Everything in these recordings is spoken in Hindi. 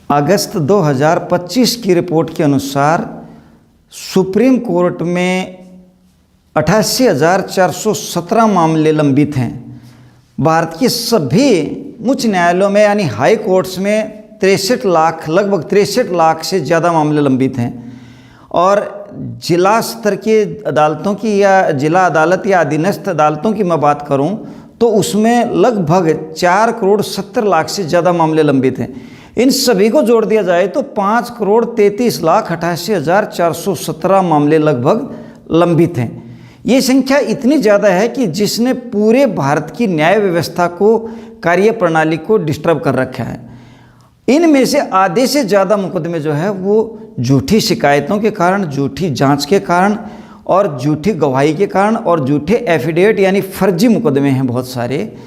अगस्त 2025 की रिपोर्ट के अनुसार सुप्रीम कोर्ट में 88,417 मामले लंबित हैं। भारत के सभी उच्च न्यायालयों में यानी हाई कोर्ट्स में 63 लाख, लगभग 63 लाख से ज़्यादा मामले लंबित हैं। और जिला स्तर की अदालतों की या जिला अदालत या अधीनस्थ अदालतों की मैं बात करूं तो उसमें लगभग 4,70,00,000 से ज़्यादा मामले लंबित हैं। इन सभी को जोड़ दिया जाए तो 5,33,88,417 मामले लगभग लंबित हैं। ये संख्या इतनी ज़्यादा है कि जिसने पूरे भारत की न्याय व्यवस्था को, कार्य प्रणाली को डिस्टर्ब कर रखा है। इनमें से आधे से ज़्यादा मुकदमे जो है वो झूठी शिकायतों के कारण, झूठी जांच के कारण और झूठी गवाही के कारण और झूठे एफिडेविट यानी फर्जी मुकदमे हैं बहुत सारे।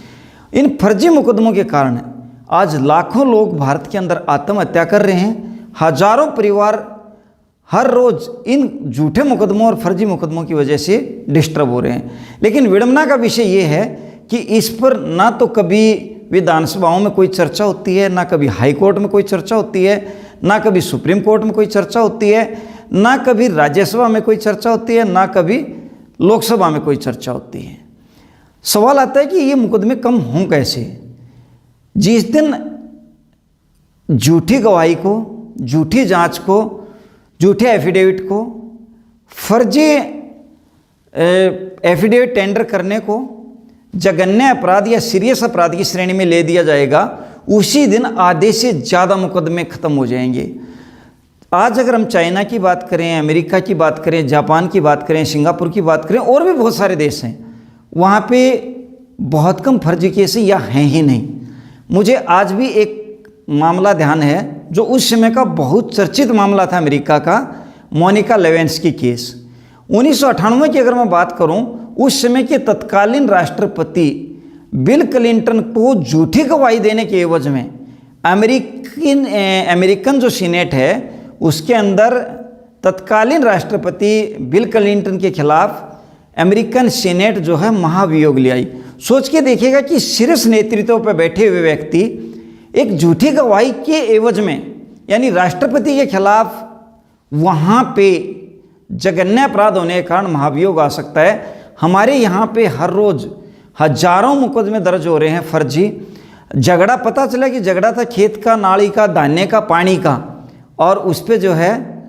इन फर्जी मुकदमों के कारण आज लाखों लोग भारत के अंदर आत्महत्या कर रहे हैं। हजारों परिवार हर रोज़ इन झूठे मुकदमों और फर्जी मुकदमों की वजह से डिस्टर्ब हो रहे हैं। लेकिन विडंबना का विषय ये है कि इस पर ना तो कभी विधानसभाओं में कोई चर्चा होती है, ना कभी हाई कोर्ट में कोई चर्चा होती है, ना कभी सुप्रीम कोर्ट में कोई चर्चा होती है, ना कभी राज्यसभा में कोई चर्चा होती है, ना कभी लोकसभा में कोई चर्चा होती है। सवाल आता है कि ये मुकदमे कम हों कैसे। जिस दिन झूठी गवाही को, झूठी जांच को, झूठे एफिडेविट को, फर्जी एफिडेविट टेंडर करने को जघन्य अपराध या सीरियस अपराध की श्रेणी में ले दिया जाएगा, उसी दिन आधे से ज़्यादा मुकदमे खत्म हो जाएंगे। आज अगर हम चाइना की बात करें, अमेरिका की बात करें, जापान की बात करें, सिंगापुर की बात करें, और भी बहुत सारे देश हैं, वहाँ पे बहुत कम फर्जी केस या हैं ही नहीं। मुझे आज भी एक मामला ध्यान है जो उस समय का बहुत चर्चित मामला था, अमेरिका का मोनिका लेविन्स्की केस। 1998 की अगर मैं बात करूं, उस समय के तत्कालीन राष्ट्रपति बिल क्लिंटन को झूठी गवाही देने के एवज में अमेरिकन जो सीनेट है उसके अंदर तत्कालीन राष्ट्रपति बिल क्लिंटन के खिलाफ अमेरिकन सीनेट जो है महाभियोग ले आई। सोच के देखिएगा कि शीर्ष नेतृत्व पर बैठे हुए व्यक्ति एक झूठी गवाही के एवज में यानी राष्ट्रपति के खिलाफ वहाँ पे जघन्य अपराध होने के कारण महाभियोग आ सकता है। हमारे यहाँ पे हर रोज़ हजारों मुकदमे दर्ज हो रहे हैं फर्जी। झगड़ा, पता चला कि झगड़ा था खेत का, नाली का, धान्य का, पानी का, और उस पर जो है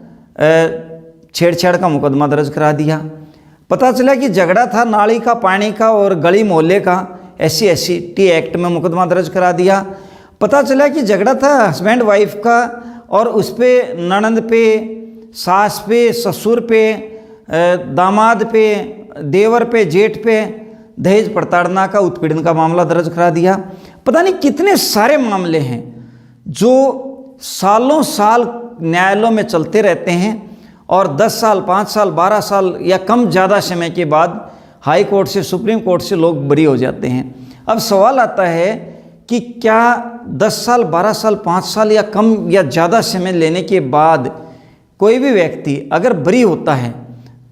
छेड़छाड़ का मुकदमा दर्ज करा दिया। पता चला कि झगड़ा था नाली का, पानी का और गली मोहल्ले का, SC/ST एक्ट में मुकदमा दर्ज करा दिया। पता चला कि झगड़ा था हस्बैंड वाइफ का और उस पर ननंद पे, सास पे, ससुर पे, दामाद पे, देवर पे, जेठ पे दहेज प्रताड़ना का, उत्पीड़न का मामला दर्ज करा दिया। पता नहीं कितने सारे मामले हैं जो सालों साल न्यायालयों में चलते रहते हैं और 10 साल, 5 साल, 12 साल या कम ज़्यादा समय के बाद हाई कोर्ट से, सुप्रीम कोर्ट से लोग बरी हो जाते हैं। अब सवाल आता है कि क्या 10 साल, 12 साल, 5 साल या कम या ज़्यादा समय लेने के बाद कोई भी व्यक्ति अगर बरी होता है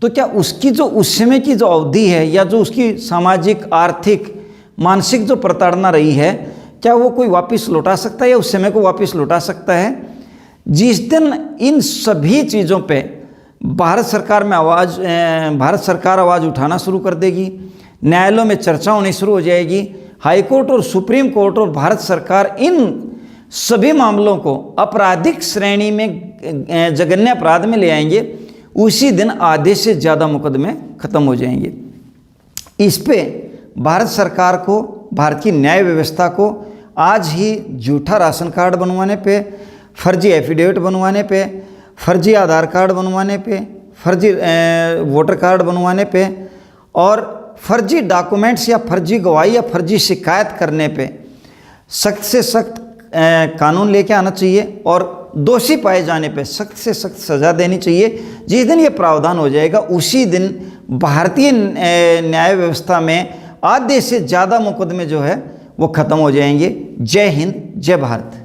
तो क्या उसकी जो उस समय की जो अवधि है या जो उसकी सामाजिक, आर्थिक, मानसिक जो प्रताड़ना रही है, क्या वो कोई वापस लौटा सकता है या उस समय को वापस लौटा सकता है? जिस दिन इन सभी चीज़ों पे भारत सरकार आवाज़ उठाना शुरू कर देगी, न्यायालयों में चर्चा होनी शुरू हो जाएगी, हाई कोर्ट और सुप्रीम कोर्ट और भारत सरकार इन सभी मामलों को आपराधिक श्रेणी में, जघन्य अपराध में ले आएंगे, उसी दिन आधे से ज़्यादा मुकदमे खत्म हो जाएंगे। इस पे भारत सरकार को, भारत की न्याय व्यवस्था को आज ही झूठा राशन कार्ड बनवाने पे, फर्जी एफिडेविट बनवाने पे, फर्जी आधार कार्ड बनवाने पे, फर्जी वोटर कार्ड बनवाने पे और फर्जी डॉक्यूमेंट्स या फर्जी गवाही या फर्जी शिकायत करने पे सख्त से सख्त कानून लेके आना चाहिए और दोषी पाए जाने पे सख्त से सख्त सज़ा देनी चाहिए। जिस दिन ये प्रावधान हो जाएगा उसी दिन भारतीय न्याय व्यवस्था में आधे से ज़्यादा मुकदमे जो है वो ख़त्म हो जाएंगे। जय हिंद, जय भारत।